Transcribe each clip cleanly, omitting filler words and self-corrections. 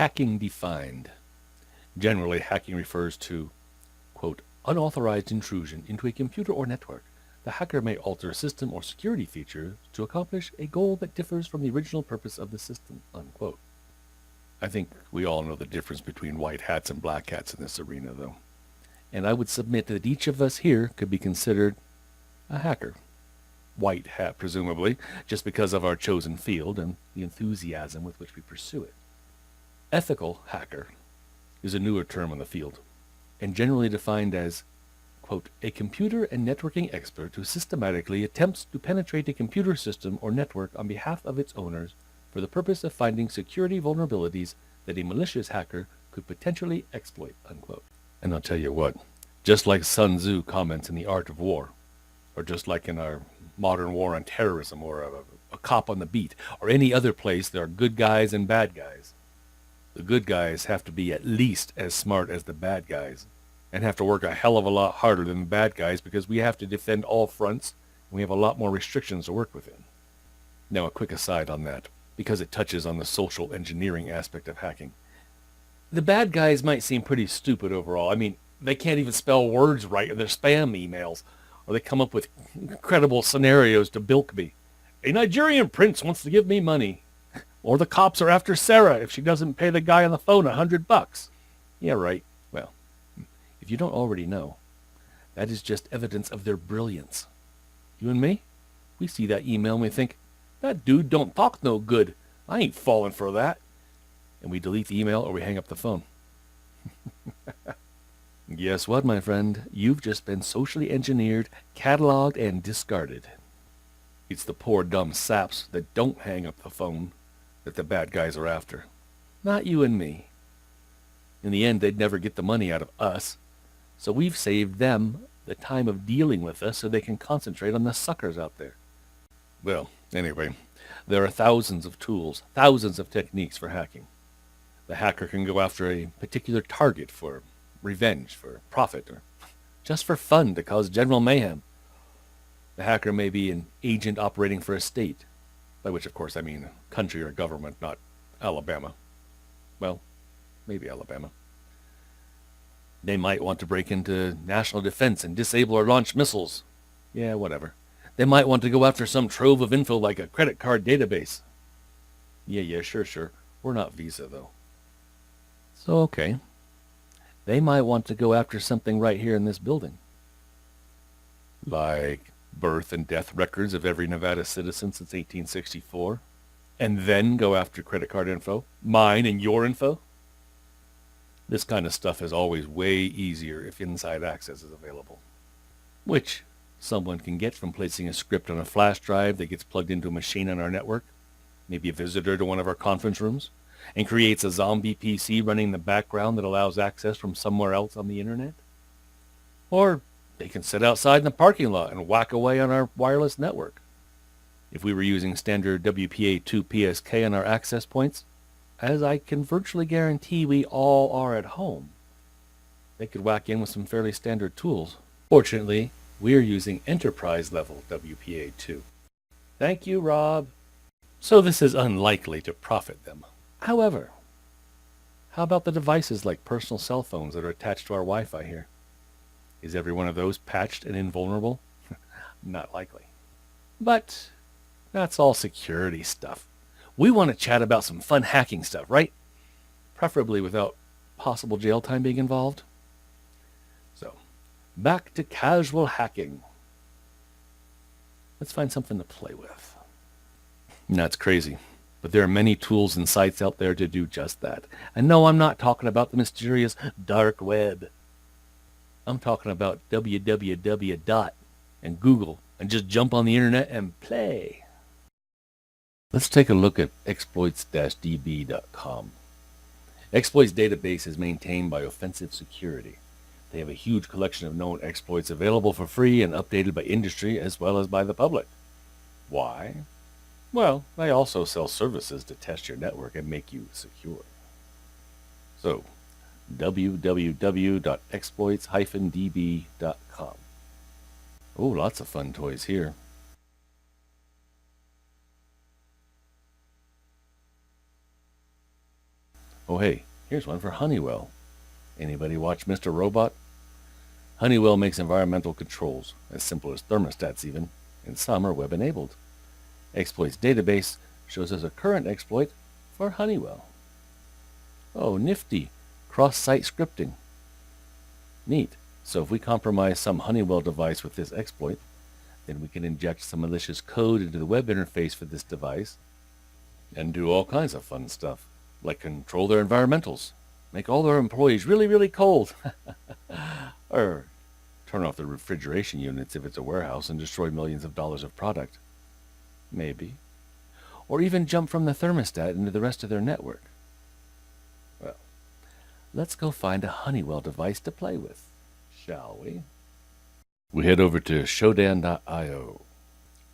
Hacking defined. Generally, hacking refers to, quote, unauthorized intrusion into a computer or network. The hacker may alter a system or security feature to accomplish a goal that differs from the original purpose of the system, unquote. I think we all know the difference between white hats and black hats in this arena, though. And I would submit that each of us here could be considered a hacker. White hat, presumably, just because of our chosen field and the enthusiasm with which we pursue it. Ethical hacker is a newer term in the field, and generally defined as, quote, a computer and networking expert who systematically attempts to penetrate a computer system or network on behalf of its owners for the purpose of finding security vulnerabilities that a malicious hacker could potentially exploit, unquote. And I'll tell you what, just like Sun Tzu comments in The Art of War, or just like in our modern war on terrorism, or a cop on the beat, or any other place there are good guys and bad guys. The good guys have to be at least as smart as the bad guys, and have to work a hell of a lot harder than the bad guys because we have to defend all fronts, and we have a lot more restrictions to work within. Now, a quick aside on that, because it touches on the social engineering aspect of hacking. The bad guys might seem pretty stupid overall. I mean, they can't even spell words right in their spam emails, or they come up with incredible scenarios to bilk me. A Nigerian prince wants to give me money. Or the cops are after Sarah if she doesn't pay the guy on the phone $100. Yeah, right. Well, if you don't already know, that is just evidence of their brilliance. You and me, we see that email and we think, that dude don't talk no good. I ain't falling for that. And we delete the email or we hang up the phone. Guess what, my friend? You've just been socially engineered, cataloged, and discarded. It's the poor dumb saps that don't hang up the phone that the bad guys are after. Not you and me. In the end, they'd never get the money out of us. So we've saved them the time of dealing with us so they can concentrate on the suckers out there. Well, anyway, there are thousands of tools, thousands of techniques for hacking. The hacker can go after a particular target for revenge, for profit, or just for fun to cause general mayhem. The hacker may be an agent operating for a state, by which, of course, I mean country or government, not Alabama. Well, maybe Alabama. They might want to break into national defense and disable or launch missiles. Yeah, whatever. They might want to go after some trove of info like a credit card database. Yeah, sure. We're not Visa, though. So, okay. They might want to go after something right here in this building. Like birth and death records of every Nevada citizen since 1864. And then go after credit card info. Mine and your info. This kind of stuff is always way easier if inside access is available. Which someone can get from placing a script on a flash drive that gets plugged into a machine on our network, maybe a visitor to one of our conference rooms, and creates a zombie PC running in the background that allows access from somewhere else on the internet. Or they can sit outside in the parking lot and whack away on our wireless network. If we were using standard WPA2 PSK on our access points, as I can virtually guarantee we all are at home, they could whack in with some fairly standard tools. Fortunately, we're using enterprise-level WPA2. Thank you, Rob. So this is unlikely to profit them. However, how about the devices like personal cell phones that are attached to our Wi-Fi here? Is every one of those patched and invulnerable? Not likely. But that's all security stuff. We want to chat about some fun hacking stuff, right? Preferably without possible jail time being involved. So, back to casual hacking. Let's find something to play with. That's crazy, but there are many tools and sites out there to do just that. And no, I'm not talking about the mysterious dark web. I'm talking about www. and Google and just jump on the internet and play. Let's take a look at exploits-db.com. Exploits database is maintained by Offensive Security. They have a huge collection of known exploits available for free and updated by industry as well as by the public. Why? Well, they also sell services to test your network and make you secure. So, www.exploits-db.com. Oh, lots of fun toys here. Oh hey, here's one for Honeywell. Anybody watch Mr. Robot? Honeywell makes environmental controls, as simple as thermostats even, and some are web-enabled. Exploits database shows us a current exploit for Honeywell. Oh, nifty. Cross-site scripting. Neat. So if we compromise some Honeywell device with this exploit, then we can inject some malicious code into the web interface for this device and do all kinds of fun stuff, like control their environmentals, make all their employees really, really cold, or turn off the refrigeration units if it's a warehouse and destroy millions of dollars of product. Maybe. Or even jump from the thermostat into the rest of their network. Well, let's go find a Honeywell device to play with, shall we? We head over to Shodan.io.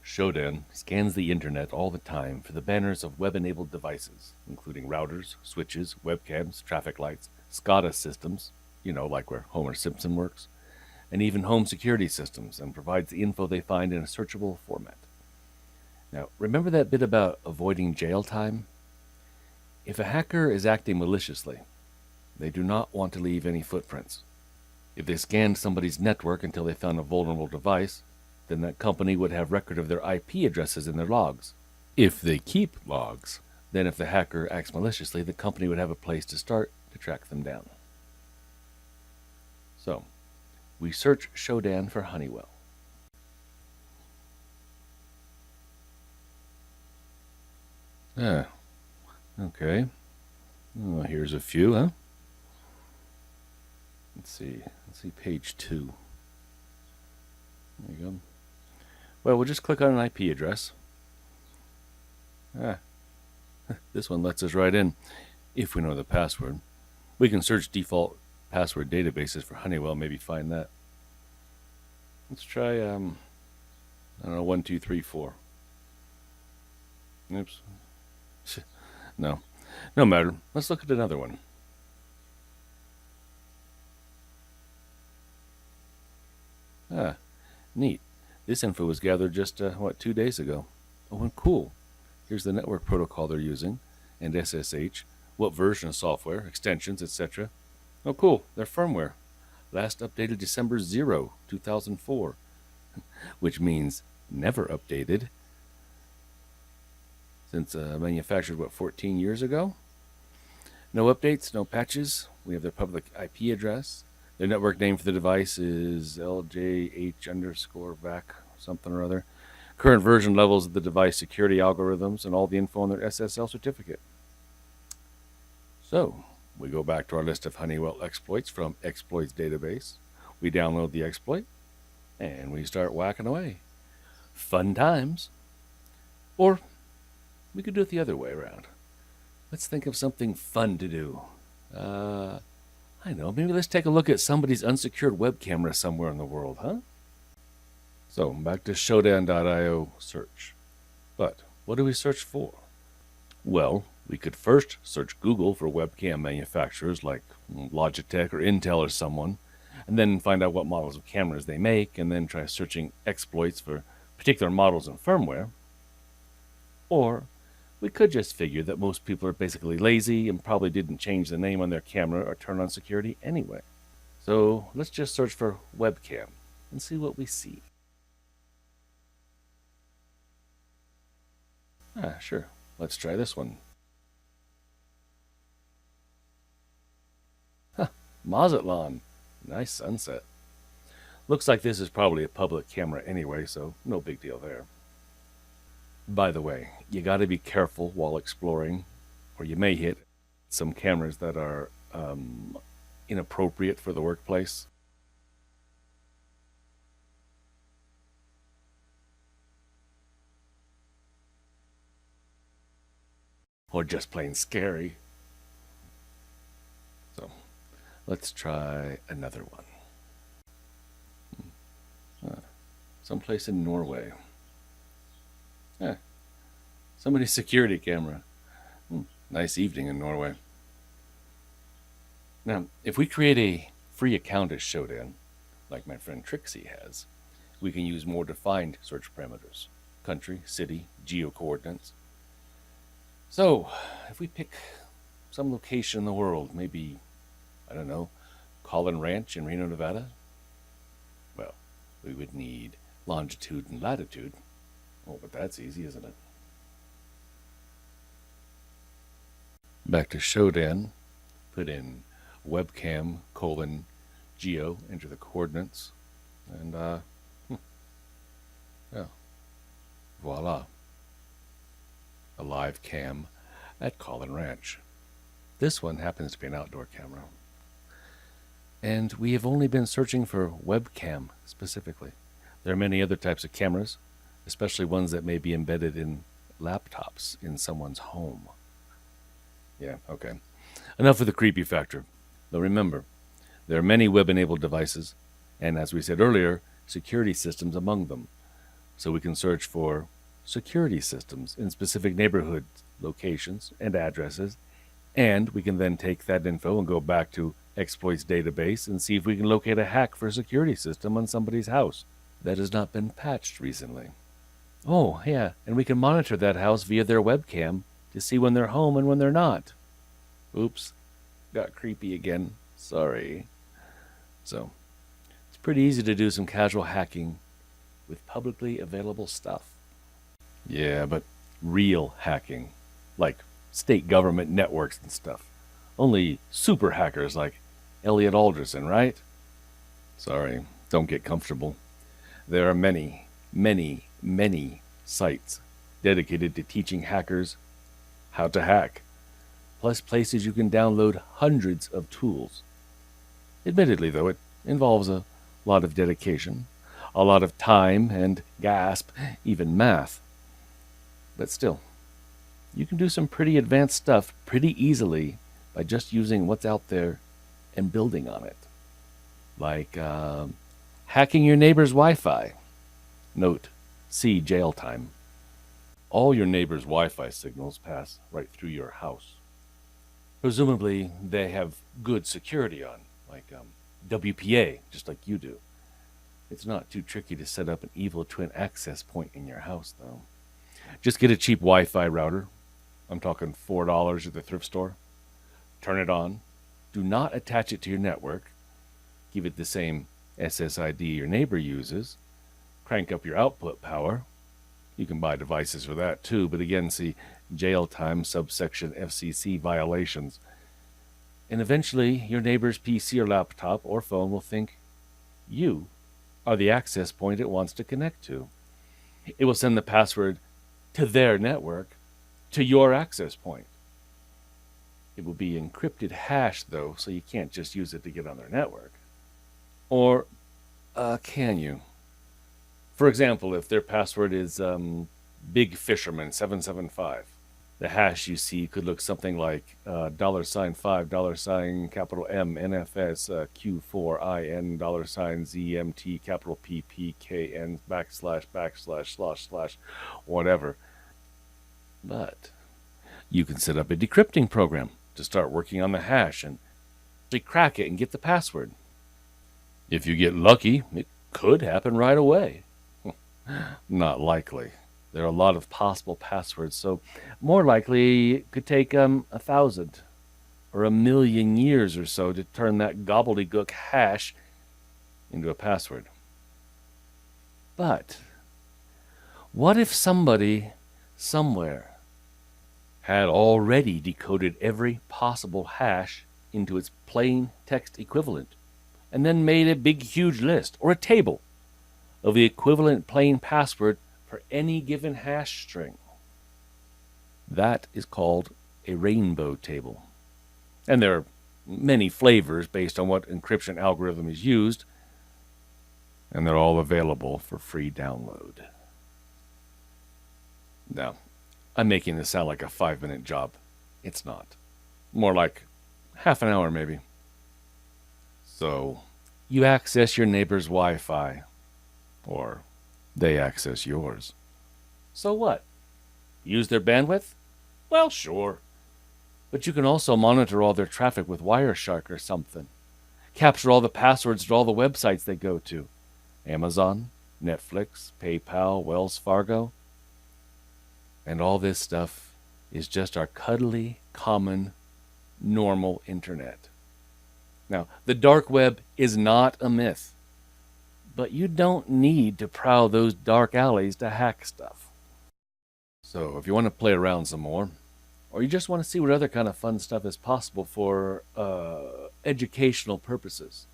Shodan scans the internet all the time for the banners of web-enabled devices, including routers, switches, webcams, traffic lights, SCADA systems, like where Homer Simpson works, and even home security systems, and provides the info they find in a searchable format. Now, remember that bit about avoiding jail time? If a hacker is acting maliciously, they do not want to leave any footprints. If they scanned somebody's network until they found a vulnerable device, then that company would have record of their IP addresses in their logs. If they keep logs, then if the hacker acts maliciously, the company would have a place to start to track them down. So, we search Shodan for Honeywell. Okay. Oh, here's a few, huh? Let's see page 2. There you go. Well, we'll just click on an IP address. This one lets us right in, if we know the password. We can search default password databases for Honeywell, maybe find that. Let's try, 1, 2, 3, 4. Oops. No matter. Let's look at another one. Neat. This info was gathered just, 2 days ago. Oh, and cool. Here's the network protocol they're using, and SSH, what version of software, extensions, etc. Oh, cool. Their firmware. Last updated December 0, 2004, which means never updated. Since manufactured, 14 years ago? No updates, no patches. We have their public IP address. Their network name for the device is LJH_VAC, something or other. Current version levels of the device security algorithms and all the info on their SSL certificate. So, we go back to our list of Honeywell exploits from exploits database. We download the exploit, and we start whacking away. Fun times. Or we could do it the other way around. Let's think of something fun to do. I know, maybe let's take a look at somebody's unsecured web camera somewhere in the world, huh? So, back to Shodan.io search. But, what do we search for? Well, we could first search Google for webcam manufacturers like Logitech or Intel or someone, and then find out what models of cameras they make, and then try searching exploits for particular models and firmware. Or we could just figure that most people are basically lazy and probably didn't change the name on their camera or turn on security anyway. So let's just search for webcam and see what we see. Sure. Let's try this one. Mazatlan. Nice sunset. Looks like this is probably a public camera anyway, so no big deal there. By the way, you got to be careful while exploring, or you may hit some cameras that are inappropriate for the workplace. Or just plain scary. So, let's try another one. Someplace in Norway. Somebody's security camera. Nice evening in Norway. Now, if we create a free account as Shodan, like my friend Trixie has, we can use more defined search parameters. Country, city, geo-coordinates. So, if we pick some location in the world, maybe, I don't know, Collin Ranch in Reno, Nevada? Well, we would need longitude and latitude. Oh, but that's easy, isn't it? Back to Shodan, put in webcam :geo, enter the coordinates, and yeah, voila, a live cam at Collin Ranch. This one happens to be an outdoor camera. And we have only been searching for webcam specifically. There are many other types of cameras, especially ones that may be embedded in laptops in someone's home. Yeah, okay. Enough with the creepy factor. Though remember, there are many web-enabled devices, and as we said earlier, security systems among them. So we can search for security systems in specific neighborhoods, locations, and addresses, and we can then take that info and go back to exploits database and see if we can locate a hack for a security system on somebody's house that has not been patched recently. Oh, yeah, and we can monitor that house via their webcam to see when they're home and when they're not. Oops, got creepy again. Sorry. So, it's pretty easy to do some casual hacking with publicly available stuff. Yeah, but real hacking, like state government networks and stuff. Only super hackers like Elliot Alderson, right? Sorry, don't get comfortable. There are many, many, many sites dedicated to teaching hackers how to hack, plus places you can download hundreds of tools. Admittedly, though, it involves a lot of dedication, a lot of time, and gasp, even math. But still, you can do some pretty advanced stuff pretty easily by just using what's out there and building on it. Like hacking your neighbor's Wi-Fi. Note, see jail time. All your neighbor's Wi-Fi signals pass right through your house. Presumably, they have good security on, like WPA, just like you do. It's not too tricky to set up an evil twin access point in your house, though. Just get a cheap Wi-Fi router. I'm talking $4 at the thrift store. Turn it on. Do not attach it to your network. Give it the same SSID your neighbor uses. Crank up your output power. You can buy devices for that too, but again, see jail time subsection FCC violations. And eventually, your neighbor's PC or laptop or phone will think you are the access point it wants to connect to. It will send the password to their network, to your access point. It will be encrypted hash, though, so you can't just use it to get on their network. Or can you? For example, if their password is Big Fisherman 775, the hash you see could look something like $5, capital M, NFS, Q4IN, $ZMT, capital PPKN, // whatever. But you can set up a decrypting program to start working on the hash and crack it and get the password. If you get lucky, it could happen right away. Not likely. There are a lot of possible passwords, so more likely it could take 1,000 or 1,000,000 years or so to turn that gobbledygook hash into a password. But what if somebody somewhere had already decoded every possible hash into its plain text equivalent, and then made a big huge list or a table of the equivalent plain password for any given hash string? That is called a rainbow table. And there are many flavors based on what encryption algorithm is used, and they're all available for free download. Now, I'm making this sound like a 5-minute job. It's not. More like half an hour, maybe. So, you access your neighbor's Wi-Fi, or they access yours. So what? Use their bandwidth? Well, sure. But you can also monitor all their traffic with Wireshark or something. Capture all the passwords to all the websites they go to. Amazon, Netflix, PayPal, Wells Fargo. And all this stuff is just our cuddly, common normal internet. Now, the dark web is not a myth, but you don't need to prowl those dark alleys to hack stuff. So, if you want to play around some more, or you just want to see what other kind of fun stuff is possible for educational purposes,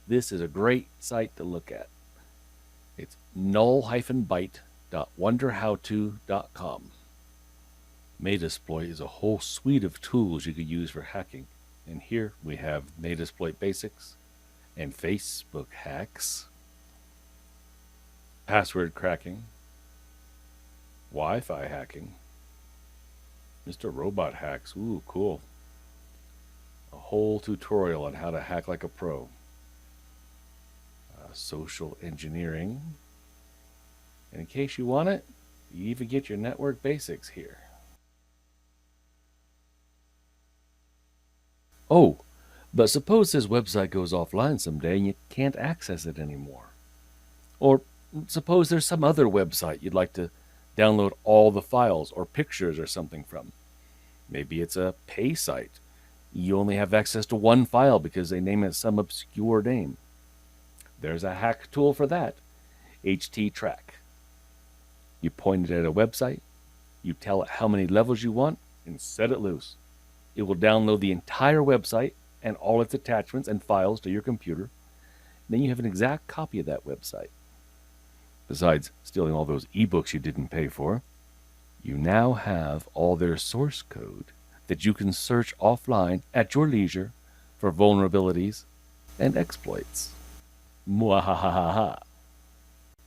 this is a great site to look at. It's null-byte.wonderhowto.com. Metasploit is a whole suite of tools you could use for hacking. And here we have Metasploit Basics and Facebook hacks, password cracking, Wi-Fi hacking, Mr. Robot hacks. Ooh, cool. A whole tutorial on how to hack like a pro. Social engineering. And in case you want it, you even get your network basics here. Oh, but suppose this website goes offline someday and you can't access it anymore. Or suppose there's some other website you'd like to download all the files or pictures or something from. Maybe it's a pay site. You only have access to one file because they name it some obscure name. There's a hack tool for that, HT-Track. You point it at a website, you tell it how many levels you want, and set it loose. It will download the entire website and all its attachments and files to your computer. Then you have an exact copy of that website. Besides stealing all those ebooks you didn't pay for, you now have all their source code that you can search offline at your leisure for vulnerabilities and exploits. Mwahahaha.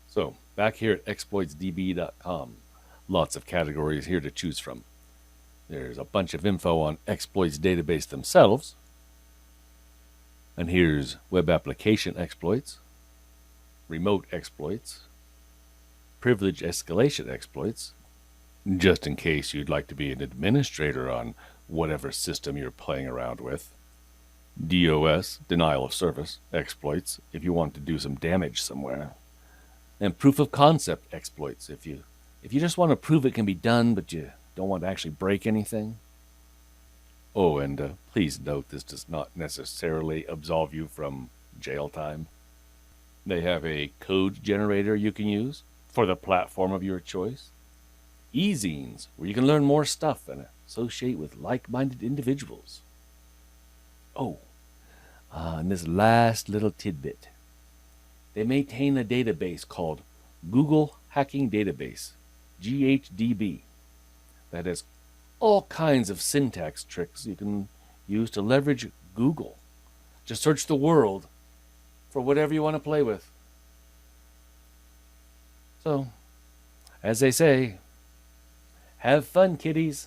So, back here at exploitsdb.com, lots of categories here to choose from. There's a bunch of info on exploits database themselves. And here's web application exploits, remote exploits, privilege escalation exploits, just in case you'd like to be an administrator on whatever system you're playing around with, DOS, denial of service, exploits, if you want to do some damage somewhere, and proof of concept exploits, if you just want to prove it can be done but you don't want to actually break anything. Oh, and please note this does not necessarily absolve you from jail time. They have a code generator you can use for the platform of your choice. E-zines, where you can learn more stuff and associate with like-minded individuals. Oh, and this last little tidbit. They maintain a database called Google Hacking Database, GHDB, that has all kinds of syntax tricks you can use to leverage Google. Just search the world for whatever you want to play with. So, as they say, have fun, kiddies.